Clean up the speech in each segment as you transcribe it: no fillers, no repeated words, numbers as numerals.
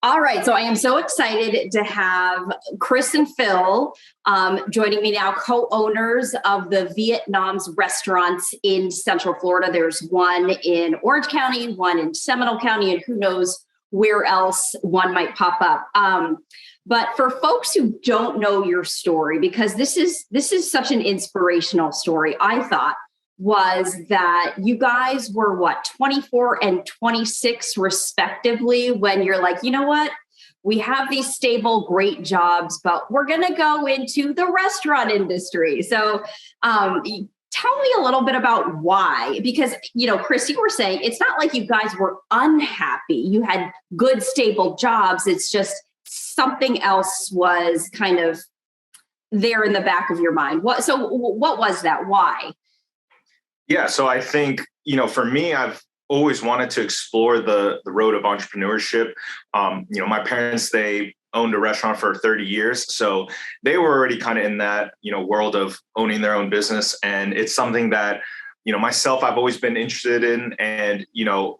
All right, so I am so excited to have Chris and Phil joining me now, co-owners of the Vietnomz Restaurants in Central Florida. There's one in Orange County, one in Seminole County, and who knows where else one might pop up. But for folks who don't know your story, because this is such an inspirational story, I thought, was that you guys were 24 and 26 respectively when you're like, you know what, we have these stable, great jobs, but we're going to go into the restaurant industry. So tell me a little bit about why, because, Chris, you were saying it's not like you guys were unhappy. You had good, stable jobs. It's just something else was kind of there in the back of your mind. What was that? Why? Yeah, so I think, for me, I've always wanted to explore the road of entrepreneurship. My parents, they owned a restaurant for 30 years. So they were already kind of in that, world of owning their own business. And it's something that, myself, I've always been interested in. And,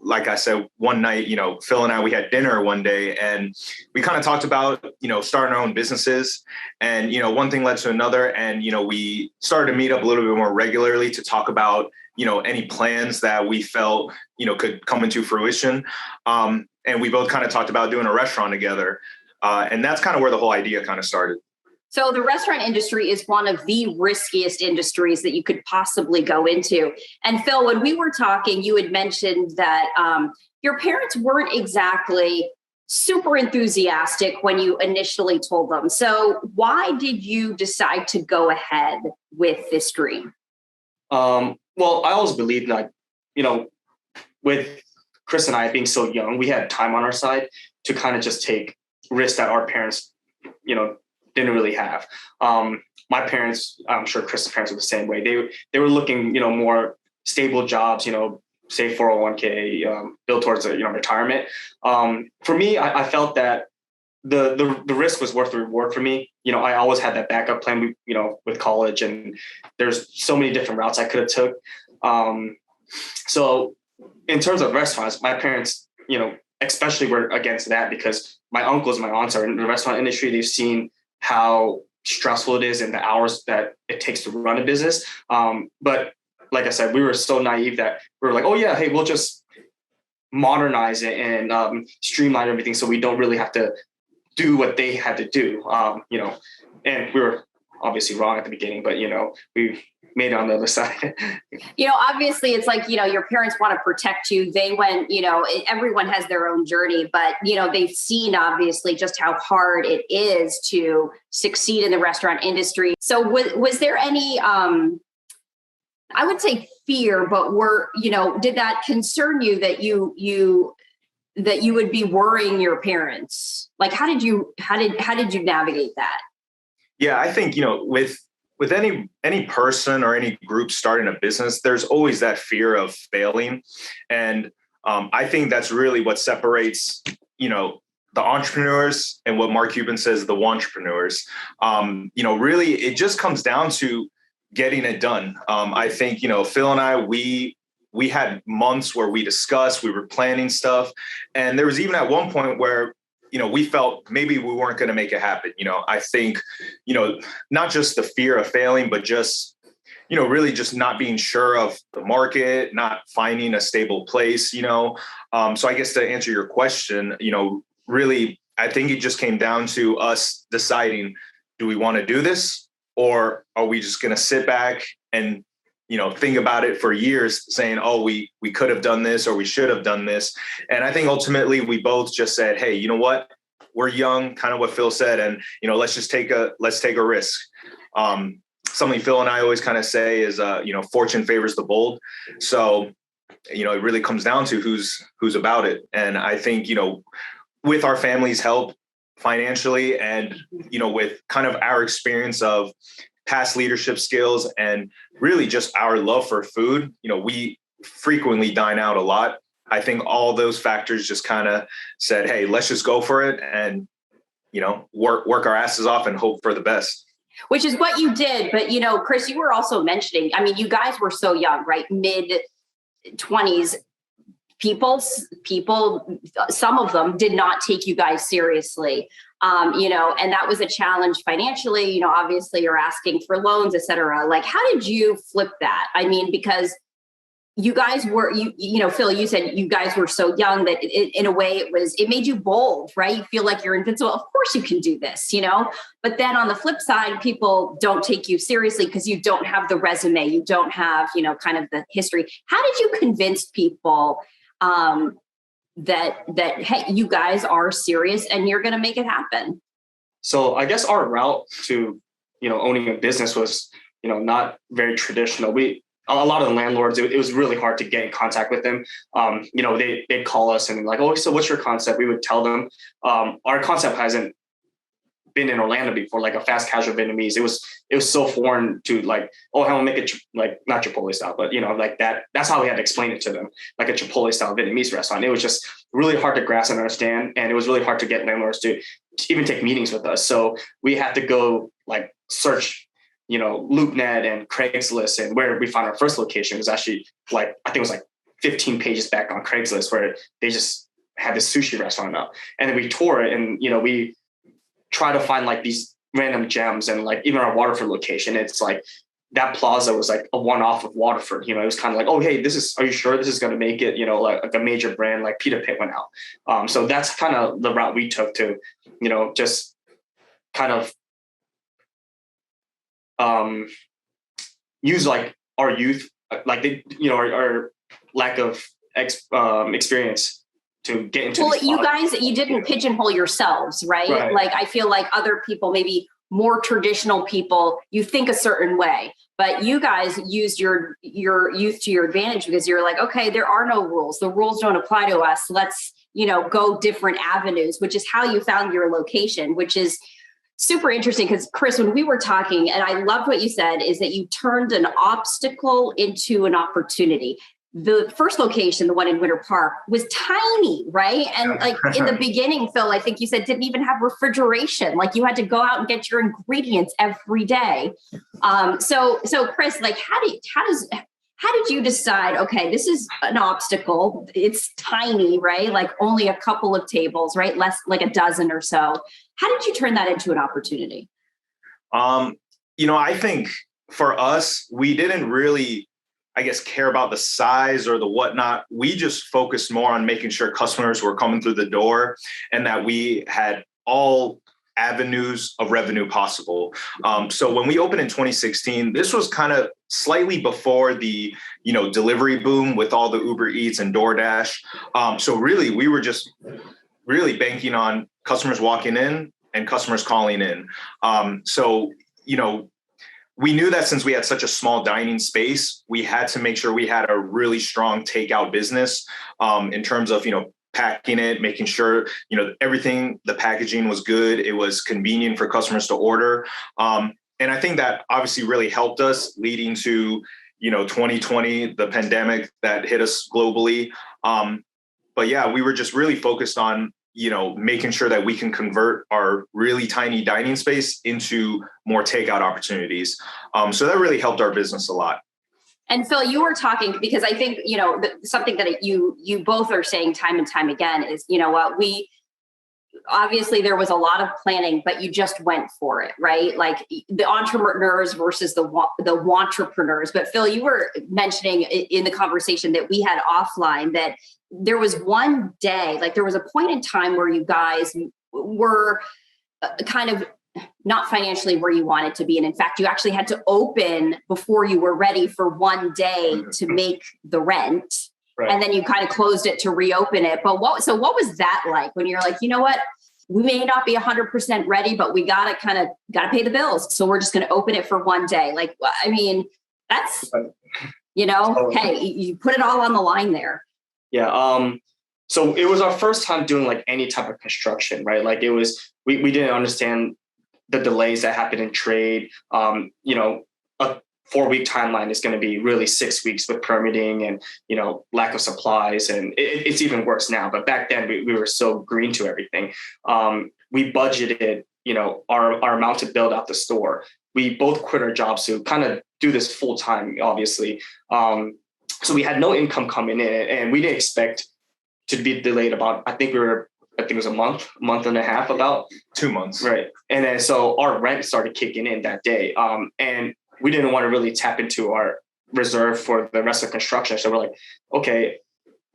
like I said, one night, Phil and I, we had dinner one day and we kind of talked about, starting our own businesses. And, one thing led to another. And, we started to meet up a little bit more regularly to talk about, any plans that we felt, could come into fruition. And we both kind of talked about doing a restaurant together. And that's kind of where the whole idea kind of started. So the restaurant industry is one of the riskiest industries that you could possibly go into. And Phil, when we were talking, you had mentioned that your parents weren't exactly super enthusiastic when you initially told them. So why did you decide to go ahead with this dream? Well, I always believed that, with Chris and I being so young, we had time on our side to kind of just take risks that our parents, didn't really have. My parents, I'm sure Chris's parents were the same way. They were looking, more stable jobs, say 401k, build towards retirement. For me, I felt that the risk was worth the reward for me. I always had that backup plan, with college, and there's so many different routes I could have took. So in terms of restaurants, my parents, especially were against that because my uncles and my aunts are in the restaurant industry. They've seen how stressful it is and the hours that it takes to run a business. But like I said, we were so naive that we were like, oh yeah, hey, we'll just modernize it and streamline everything so we don't really have to do what they had to do. And we were obviously wrong at the beginning, but we made it on the other side. Obviously it's like, your parents want to protect you. They went, everyone has their own journey, but, they've seen obviously just how hard it is to succeed in the restaurant industry. So was there any, I would say fear, but did that concern you that you would be worrying your parents? Like, how did you navigate that? Yeah, I think, with any person or any group starting a business, there's always that fear of failing. And I think that's really what separates, the entrepreneurs and what Mark Cuban says, the wantrepreneurs. Really, it just comes down to getting it done. I think, Phil and I, we had months where we discussed, we were planning stuff. And there was even at one point where, we felt maybe we weren't going to make it happen. I think, not just the fear of failing, but just, really just not being sure of the market, not finding a stable place, So I guess to answer your question, really, I think it just came down to us deciding, do we want to do this? Or are we just going to sit back and, think about it for years saying, oh, we could have done this or we should have done this. And I think ultimately we both just said, hey, you know what? We're young, kind of what Phil said. And, let's take a risk. Something Phil and I always kind of say is, fortune favors the bold. So, it really comes down to who's about it. And I think, with our family's help financially and, with kind of our experience of past leadership skills and really just our love for food, we frequently dine out a lot. I think all those factors just kind of said, hey, let's just go for it and, work our asses off and hope for the best. Which is what you did. But, Chris, you were also mentioning, you guys were so young, right? Mid 20s. people, some of them did not take you guys seriously. And that was a challenge financially. Obviously you're asking for loans, et cetera. Like, how did you flip that? I mean, because you guys were, Phil, you said you guys were so young that in a way it made you bold, right? You feel like you're invincible. Of course you can do this, but then on the flip side, people don't take you seriously because you don't have the resume. You don't have, kind of the history. How did you convince people, that, hey, you guys are serious and you're going to make it happen? So I guess our route to, owning a business was, not very traditional. A lot of the landlords, it was really hard to get in contact with them. They'd call us and like, oh, so what's your concept? We would tell them, our concept hasn't been in Orlando before, like a fast casual Vietnamese. It was so foreign to like, oh, how to make it like not Chipotle style, but like that. That's how we had to explain it to them, like a Chipotle style Vietnamese restaurant. It was just really hard to grasp and understand, and it was really hard to get landlords to even take meetings with us. So we had to go like search, LoopNet and Craigslist, and where we found our first location was actually like, I think it was like 15 pages back on Craigslist, where they just had this sushi restaurant up, and then we tour it, and we try to find like these random gems, and like even our Waterford location, it's like that plaza was like a one-off of Waterford. It was kind of like, oh, hey, are you sure this is going to make it? Like a major brand like Pita Pit went out. So that's kind of the route we took to, just kind of use like our youth, like our lack of experience to get into. Well, you didn't pigeonhole yourselves, right? Like, I feel like other people, maybe more traditional people, you think a certain way, but you guys used your youth to your advantage, because you're like, okay, there are no rules. The rules don't apply to us. Let's, go different avenues, which is how you found your location, which is super interesting. Because Chris, when we were talking, and I loved what you said, is that you turned an obstacle into an opportunity. The first location, the one in Winter Park, was tiny, right? And like in the beginning, Phil, I think you said didn't even have refrigeration. Like you had to go out and get your ingredients every day. So Chris, like how did you decide, okay, this is an obstacle. It's tiny, right? Like only a couple of tables, right? Less, like a dozen or so. How did you turn that into an opportunity? I think for us, we didn't really, I guess, care about the size or the whatnot. We just focused more on making sure customers were coming through the door and that we had all avenues of revenue possible. So when we opened in 2016, this was kind of slightly before the, delivery boom with all the Uber Eats and DoorDash. So really, we were just really banking on customers walking in and customers calling in. We knew that since we had such a small dining space, we had to make sure we had a really strong takeout business in terms of, packing it, making sure, everything, the packaging was good. It was convenient for customers to order. And I think that obviously really helped us leading to, 2020, the pandemic that hit us globally. But yeah, we were just really focused on, making sure that we can convert our really tiny dining space into more takeout opportunities. So that really helped our business a lot. And Phil, you were talking, because I think, something that you both are saying time and time again is, obviously there was a lot of planning, but you just went for it, right? Like the entrepreneurs versus the wantrepreneurs. But Phil, you were mentioning in the conversation that we had offline that there was one day, like there was a point in time where you guys were kind of not financially where you wanted to be. And in fact, you actually had to open before you were ready for one day to make the rent. Right. And then you kind of closed it to reopen it. But what was that like when you're like, you know what, we may not be 100% ready, but we got to pay the bills. So we're just going to open it for one day. Like, I mean, that's, hey, you put it all on the line there. Yeah. So it was our first time doing like any type of construction, right? Like it was, we didn't understand the delays that happen in trade. A 4-week timeline is going to be really 6 weeks with permitting and, lack of supplies. And it's even worse now. But back then we were so green to everything. We budgeted, our amount to build out the store. We both quit our jobs to kind of do this full time, obviously. So we had no income coming in, and we didn't expect to be delayed about, I think it was a month and a half, about 2 months. Right. And then so our rent started kicking in that day. And we didn't want to really tap into our reserve for the rest of construction. So we're like, okay,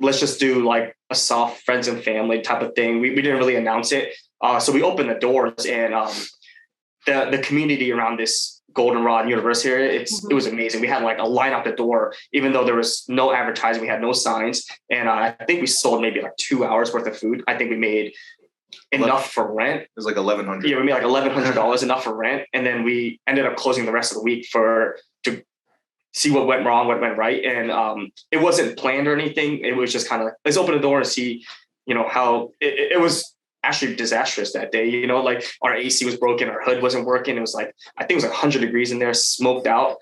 let's just do like a soft friends and family type of thing. We didn't really announce it. So we opened the doors, and the community around this Goldenrod University area, it was amazing. We had like a line out the door, even though there was no advertising, we had no signs. And I think we sold maybe like 2 hours worth of food. I think we made enough for rent. It was like $1,100. Yeah, we made like $1,100 enough for rent. And then we ended up closing the rest of the week to see what went wrong, what went right. And it wasn't planned or anything. It was just kind of like, let's open the door and see, how it was actually disastrous that day. Like our AC was broken, our hood wasn't working. It was like, I think it was like 100 degrees in there, smoked out.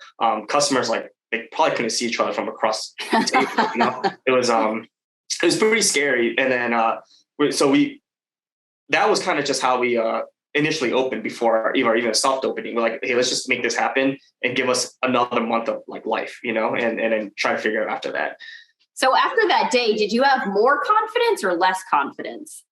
Customers, like, they probably couldn't see each other from across the table. It was pretty scary. And then that was kind of just how we initially opened before even a soft opening. We're like, hey, let's just make this happen and give us another month of like life, and then try to figure it out after that. So after that day, did you have more confidence or less confidence?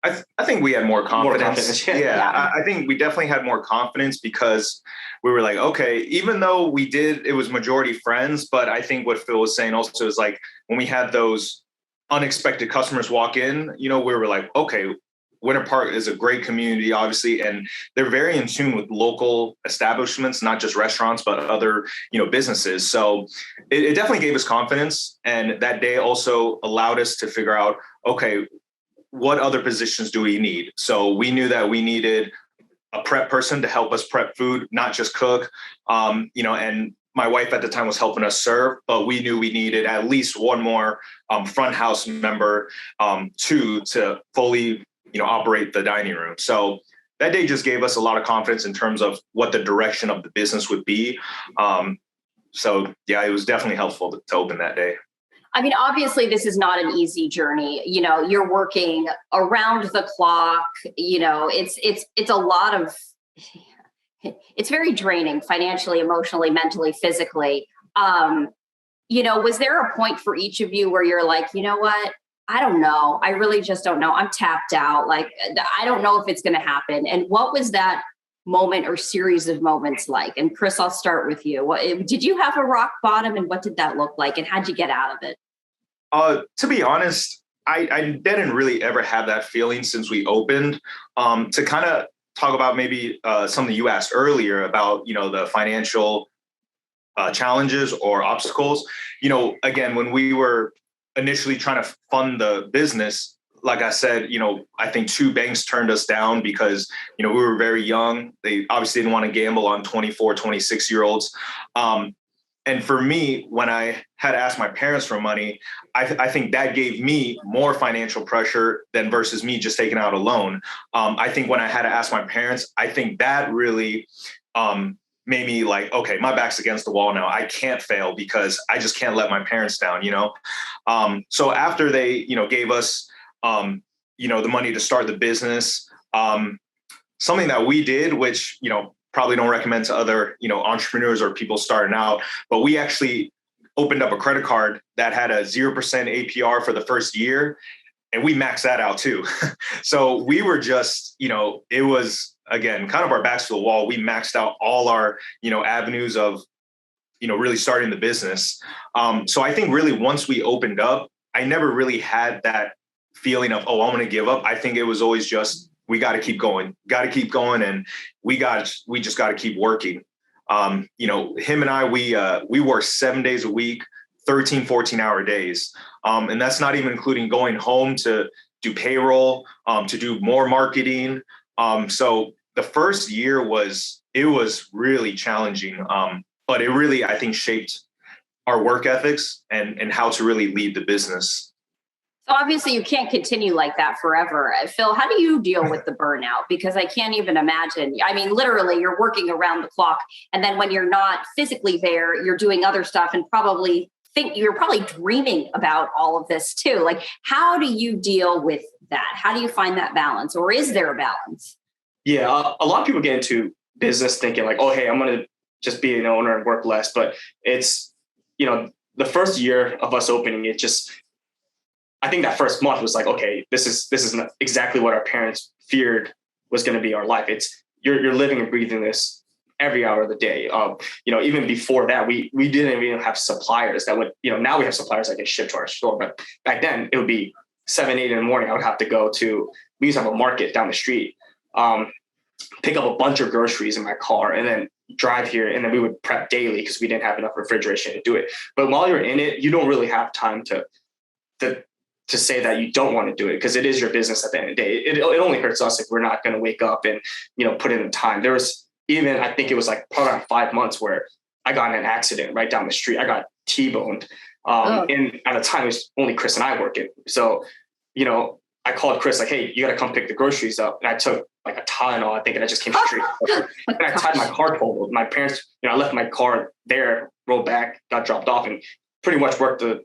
I think we had more confidence. Yeah. I think we definitely had more confidence because we were like, okay, even though it was majority friends, but I think what Phil was saying also is like, when we had those unexpected customers walk in, we were like, okay, Winter Park is a great community, obviously, and they're very in tune with local establishments, not just restaurants, but other, businesses. So it definitely gave us confidence. And that day also allowed us to figure out, okay, what other positions do we need? So we knew that we needed a prep person to help us prep food, not just cook, and my wife at the time was helping us serve, but we knew we needed at least one more front house member to fully, operate the dining room. So that day just gave us a lot of confidence in terms of what the direction of the business would be. So yeah, it was definitely helpful to open that day. I mean, obviously, this is not an easy journey. You're working around the clock. It's a lot of, it's very draining financially, emotionally, mentally, physically. Was there a point for each of you where you're like, you know what? I don't know. I really just don't know. I'm tapped out. Like, I don't know if it's going to happen. And what was that moment or series of moments like? And Chris, I'll start with you. Did you have a rock bottom, and what did that look like, and how'd you get out of it? To be honest, I didn't really ever have that feeling since we opened. To kind of talk about maybe something you asked earlier about, the financial challenges or obstacles. Again, when we were initially trying to fund the business, like I said, I think 2 banks turned us down because, we were very young. They obviously didn't want to gamble on 24, 26-year-olds. And for me, when I had asked my parents for money, I think that gave me more financial pressure than versus me just taking out a loan. I think when I had to ask my parents, I think that really made me like, okay, my back's against the wall now. I can't fail because I just can't let my parents down, So after they, gave us, the money to start the business, something that we did, which, probably don't recommend to other, entrepreneurs or people starting out, but we actually opened up a credit card that had a 0% APR for the first year, and we maxed that out too. So we were just, it was, again, kind of our backs to the wall. We maxed out all our, avenues of, really starting the business. So I think really once we opened up, I never really had that feeling of, oh, I'm going to give up. I think it was always just, we got to keep going, and we just got to keep working. Him and I, we work 7 days a week, 13, 14-hour days. And that's not even including going home to do payroll, to do more marketing. So the first year was really challenging. But it really, I think, shaped our work ethics and how to really lead the business. So obviously you can't continue like that forever. Phil, how do you deal with the burnout? Because I can't even imagine. I mean, literally, you're working around the clock. And then when you're not physically there, you're doing other stuff and you're probably dreaming about all of this too. Like, how do you deal with that? How do you find that balance? Or is there a balance? Yeah, a lot of people get into business thinking like, oh, hey, I'm going to just be an owner and work less. But it's, the first year of us opening, I think that first month was like, okay, this is not exactly what our parents feared was going to be our life. It's you're living and breathing this every hour of the day. Even before that, we didn't even have suppliers that would, now we have suppliers that can ship to our store. But back then it would be 7, 8 in the morning. I would have to we used to have a market down the street, pick up a bunch of groceries in my car and then drive here. And then we would prep daily because we didn't have enough refrigeration to do it. But while you're in it, you don't really have time to say that you don't want to do it, because it is your business at the end of the day. It only hurts us if we're not going to wake up and, put in the time. There was even, I think it was like probably 5 months where I got in an accident right down the street. I got T-boned. And at the time it was only Chris and I working. So, I called Chris like, hey, you got to come pick the groceries up. And I took like a Tylenol, I think, and I just came straight. And I tied my car total. My parents, I left my car there, rolled back, got dropped off, and pretty much worked the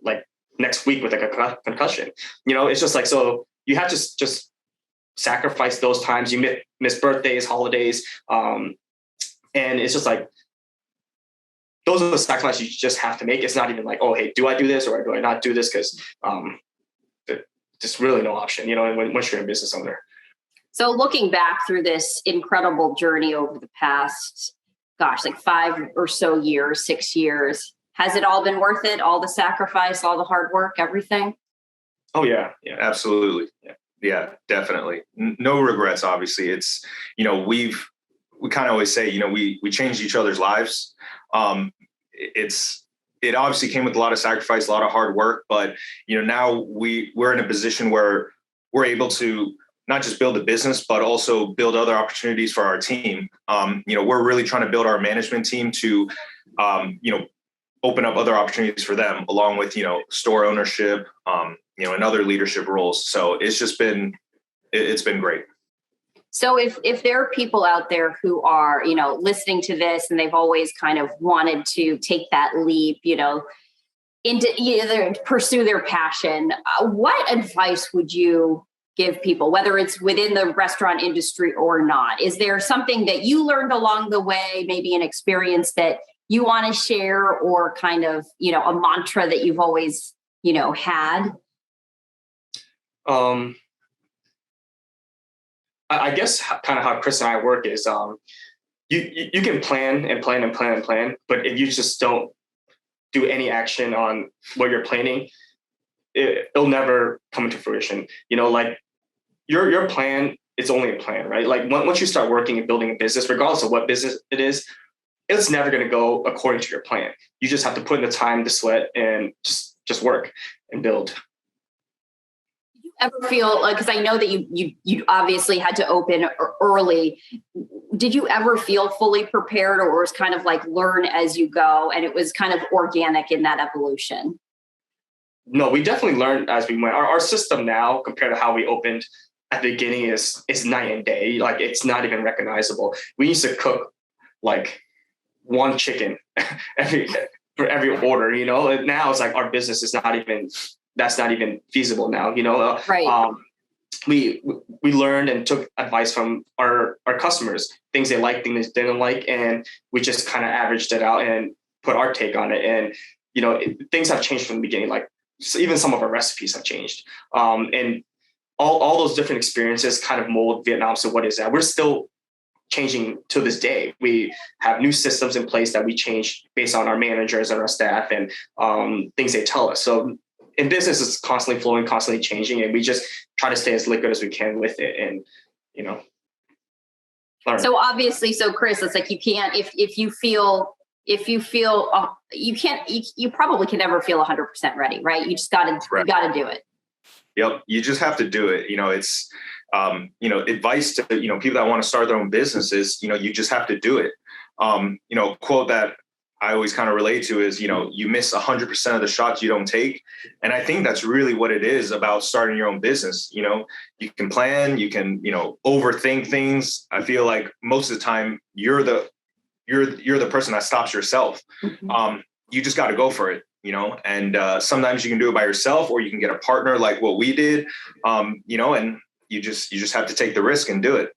next week with like a concussion. It's just like, so you have to just sacrifice those times. You miss birthdays, holidays. And it's just like, those are the sacrifices you just have to make. It's not even like, oh, hey, do I do this or do I not do this? Because there's really no option, once you're a business owner. So looking back through this incredible journey over the past, 5 or so years, 6 years, has it all been worth it? All the sacrifice, all the hard work, everything? Oh, yeah. Yeah, absolutely. Yeah, definitely. No regrets, obviously. It's, we kind of always say, we changed each other's lives. It obviously came with a lot of sacrifice, a lot of hard work, but, now we're in a position where we're able to not just build a business, but also build other opportunities for our team. We're really trying to build our management team to, open up other opportunities for them, along with, store ownership, and other leadership roles. So it's been great. So if there are people out there who are, listening to this and they've always kind of wanted to take that leap, into pursue their passion, what advice would you give people, whether it's within the restaurant industry or not? Is there something that you learned along the way, maybe an experience that you want to share, or kind of, a mantra that you've always, had? I guess kind of how Chris and I work is you can plan and plan and plan and plan, but if you just don't do any action on what you're planning, it'll never come into fruition. Like your plan is only a plan, right? Like once you start working and building a business, regardless of what business it is, it's never going to go according to your plan. You just have to put in the time, the sweat, and just work and build. Ever feel like, because I know that you obviously had to open early, did you ever feel fully prepared, or was kind of like learn as you go and it was kind of organic in that evolution? No, we definitely learned as we went. Our system now compared to how we opened at the beginning is night and day. Like, it's not even recognizable. We used to cook like one chicken for every order, and now it's like our business is that's not even feasible now, Right. We learned and took advice from our customers, things they liked, things they didn't like, and we just kind of averaged it out and put our take on it. And things have changed from the beginning. Like, so even some of our recipes have changed, and all those different experiences kind of mold Vietnomz to what is that. We're still changing to this day. We have new systems in place that we change based on our managers and our staff and things they tell us. So in business, it's constantly flowing, constantly changing, and we just try to stay as liquid as we can with it, and learn. So obviously, Chris, it's like you can't, if you feel you probably can never feel 100% ready, right? You just got to do it. Yep. You just have to do it. It's, advice to, people that want to start their own businesses, you just have to do it. Quote that I always kind of relate to is, you miss 100% of the shots you don't take. And I think that's really what it is about starting your own business. You can plan, you can, overthink things. I feel like most of the time you're the person that stops yourself. Mm-hmm. You just got to go for it, and sometimes you can do it by yourself, or you can get a partner like what we did, and you just have to take the risk and do it.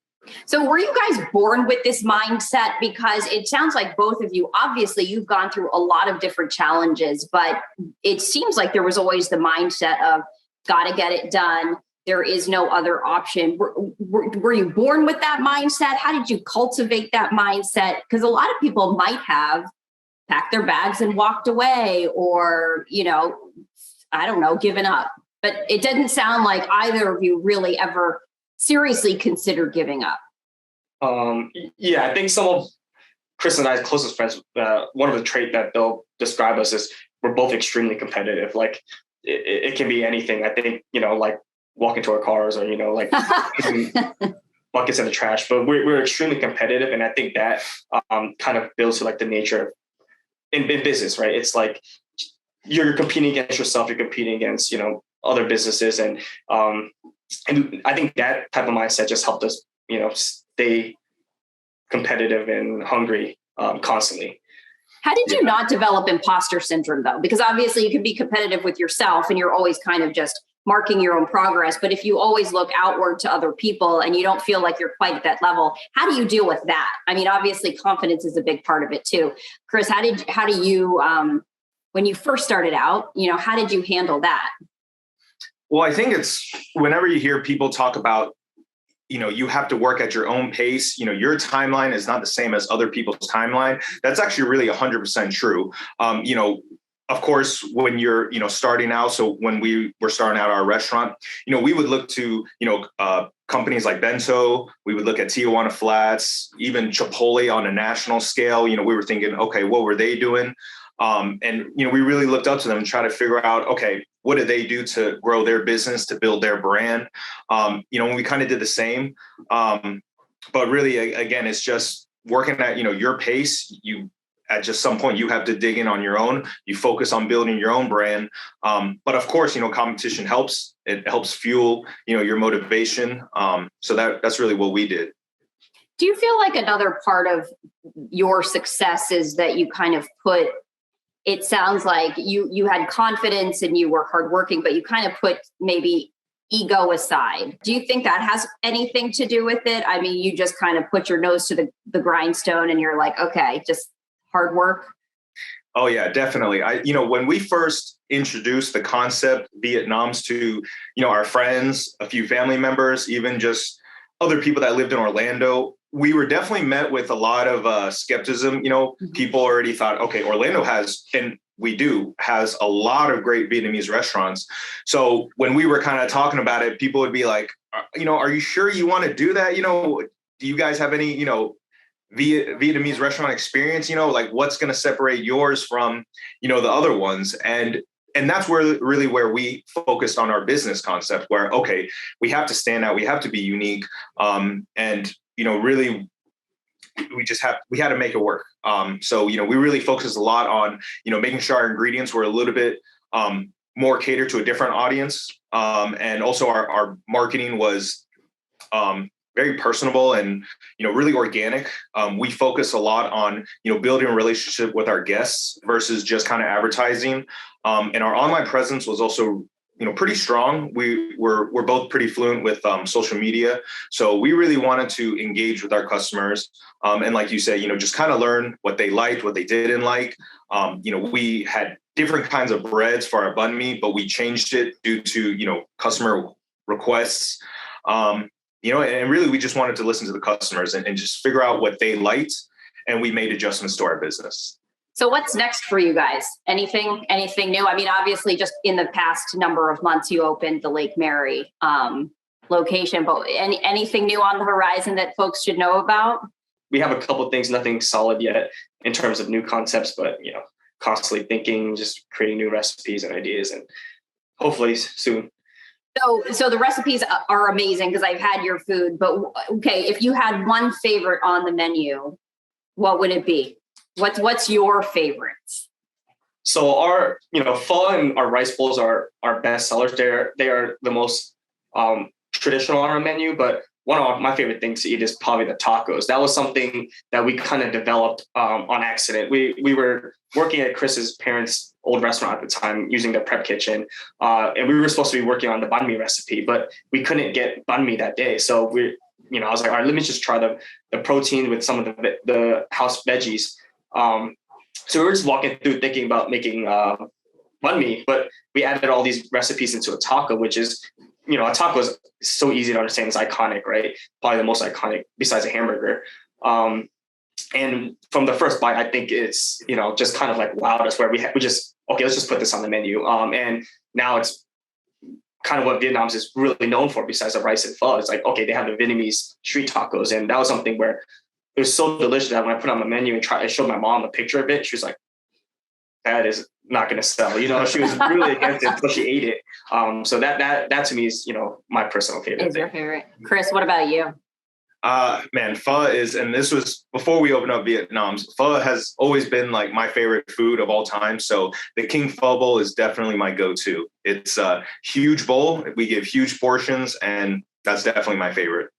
So were you guys born with this mindset? Because it sounds like both of you, obviously you've gone through a lot of different challenges, but it seems like there was always the mindset of got to get it done. There is no other option. Were you born with that mindset? How did you cultivate that mindset? Because a lot of people might have packed their bags and walked away, or, I don't know, given up. But it doesn't sound like either of you really ever seriously considered giving up. Yeah, I think some of Chris and I's closest friends, one of the traits that they'll describe us is we're both extremely competitive. Like it can be anything. I think, like walking to our cars or, like buckets in the trash, but we're extremely competitive. And I think that kind of builds to like the nature in business, right? It's like you're competing against yourself, you're competing against, other businesses. And I think that type of mindset just helped us, stay competitive and hungry constantly. How did you not develop imposter syndrome though? Because obviously you can be competitive with yourself and you're always kind of just marking your own progress. But if you always look outward to other people and you don't feel like you're quite at that level, how do you deal with that? I mean, obviously confidence is a big part of it too. Chris, how do you, when you first started out, how did you handle that? Well, I think it's whenever you hear people talk about, you have to work at your own pace. Your timeline is not the same as other people's timeline. That's actually really 100% true. Of course, when you're, starting out. So when we were starting out our restaurant, we would look to, companies like Bento. We would look at Tijuana Flats, even Chipotle on a national scale. We were thinking, okay, what were they doing? And we really looked up to them and try to figure out, okay, what did they do to grow their business, to build their brand? When we kind of did the same. But really, again, it's just working at, your pace. At just some point, you have to dig in on your own. You focus on building your own brand. But of course, competition helps. It helps fuel, your motivation. So that's really what we did. Do you feel like another part of your success is that you kind of put, it sounds like you had confidence and you were hardworking, but you kind of put maybe ego aside. Do you think that has anything to do with it? I mean, you just kind of put your nose to the grindstone and you're like, okay, just hard work. Oh yeah, definitely. When we first introduced the concept Vietnomz to, our friends, a few family members, even just other people that lived in Orlando, we were definitely met with a lot of skepticism. People already thought, okay, Orlando has a lot of great Vietnamese restaurants. So when we were kind of talking about it, people would be like, are you sure you want to do that? Do you guys have any, Vietnamese restaurant experience? Like what's going to separate yours from, the other ones? And that's where we focused on our business concept, where, okay, we have to stand out. We have to be unique. And really, we had to make it work. So, we really focused a lot on, making sure our ingredients were a little bit more catered to a different audience. And also our marketing was very personable and, really organic. We focus a lot on, building a relationship with our guests versus just kind of advertising. And our online presence was also, pretty strong. We're both pretty fluent with social media. So we really wanted to engage with our customers. And like you said, just kind of learn what they liked, what they didn't like. We had different kinds of breads for our banh mi, but we changed it due to, customer requests. And really we just wanted to listen to the customers and just figure out what they liked. And we made adjustments to our business. So what's next for you guys? Anything new? I mean, obviously just in the past number of months, you opened the Lake Mary location, but anything new on the horizon that folks should know about? We have a couple of things, nothing solid yet in terms of new concepts, but, constantly thinking, just creating new recipes and ideas, and hopefully soon. So the recipes are amazing because I've had your food, but okay, if you had one favorite on the menu, what would it be? What's your favorites? So our, pho and our rice bowls are our best sellers. They are the most traditional on our menu, but one of my favorite things to eat is probably the tacos. That was something that we kind of developed on accident. We were working at Chris's parents' old restaurant at the time using the prep kitchen. And we were supposed to be working on the banh mi recipe, but we couldn't get banh mi that day. So I was like, all right, let me just try the protein with some of the house veggies. So we were just walking through thinking about making banh mi, but we added all these recipes into a taco, which is, a taco is so easy to understand. It's iconic, right? Probably the most iconic besides a hamburger. And from the first bite, I think it's, just kind of like wowed us where we just, okay, let's just put this on the menu. And now it's kind of what Vietnam's is really known for besides the rice and pho. It's like, okay, they have the Vietnamese street tacos. And that was something where it was so delicious that when I put it on the menu and I showed my mom a picture of it, she was like, that is not going to sell. She was really against it until she ate it. So that to me is, my personal favorite. Is your favorite. Chris, what about you? Man, pho is, and this was before we opened up Vietnomz. Pho has always been like my favorite food of all time. So the King Pho bowl is definitely my go-to. It's a huge bowl. We give huge portions, and that's definitely my favorite.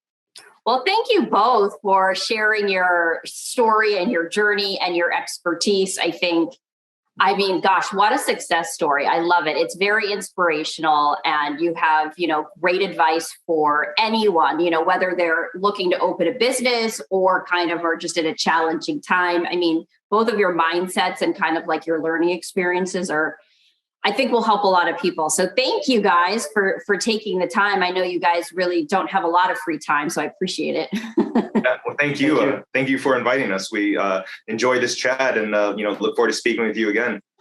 Well, thank you both for sharing your story and your journey and your expertise. I mean, gosh, what a success story. I love it. It's very inspirational, and you have, great advice for anyone, whether they're looking to open a business or kind of are just in a challenging time. I mean, both of your mindsets and kind of like your learning experiences I think will help a lot of people. So thank you guys for taking the time. I know you guys really don't have a lot of free time, so I appreciate it. Well, thank you. Thank you for inviting us. We enjoyed this chat and, look forward to speaking with you again.